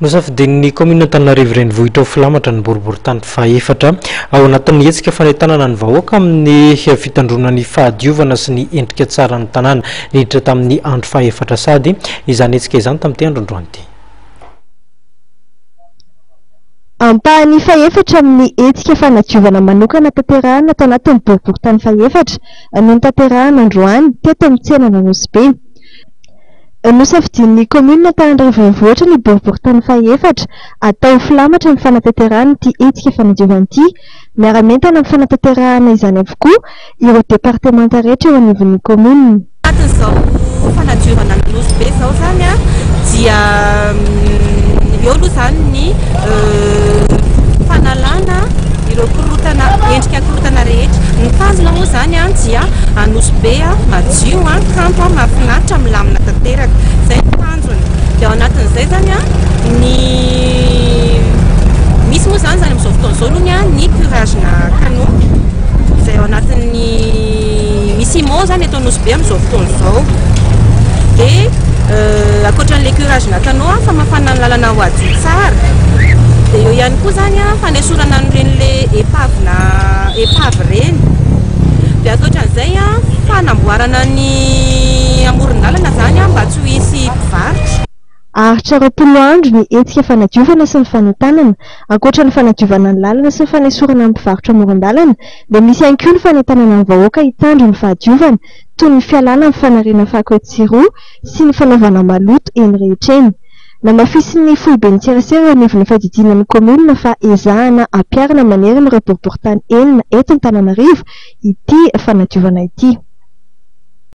Nosafidian'ny commune Antananarivo renivohitra ho filamatra ny boriboritany fahaefatra ao anatin'ny hetsika fanentanana ny vahoaka amin'ny fitandronan'ny fahadiovana sy ny endrika tsara ny tanàna niditra tamin'ny andro fahaefatra sady izany hetsika izany tamin'ity andro androany ity. Ampahany fahaefatra amin'ny hetsika fanadiovana manokana tanterahana tao anatin'ny boriboritany fahaefatra no tanterahana androany teto amin'ny tsenana Anosy. Nosafidian'ny commune Antananarivo renivohitra ny boriboritany fahaefatra atao filamatra ny fanatanterahana ity hetsika fanadiovana ity, miara-mentana amin'ny fanatanterahana izany avokoa ireo departemanta rehetra eo anivon'ny commune. Atin'izao fanadiovana Anosy be zao zany dia eo aloha zany ny fanalana ireo korotana endrika korotana rehetra. Ny tanjona moa zany dia Anosy be madio kanto mahafinaritra milamina tanteraka, zay ny tanjony. Dia ao anatin'izay zany ny misy moa zany amin'izao fotoana izao aloha ny curage-na canon izay ao anatin'ny misy mo zany eto Anosy be amin'izao fotoana izao. Dia ankoatran'ilay curage-na canon famafana ny lalana ho adio tsara. Dia eo ihany koa zany fanesorana an'iren'ilay epave reny. Dia ankoatran'izay fanamboarana ny amoron-dalana zany mba tsy ho hisy mpivarotra. Aritra roapolo andro ny hetsika fanadiovana sy ny fanentanana. Ankoatra ny fanadiovana ny lalana sy ny fanesorana ny mpivarotra amoron-dalana, dia misy ihany koa ny fanentanana ny vahoaka hitandro ny fahadiovana toy ny fialana amin'ny fanariana fahakoetsiroa sy ny fanaovana maloto eny rehetra eny. Namafisin'ny foibe ny tserasera eo anivon'ny fadidinan'ny commune fa ezahana ampiarana manery ireo boriboritany enina eto Antananarivo ity fanadiovana ity.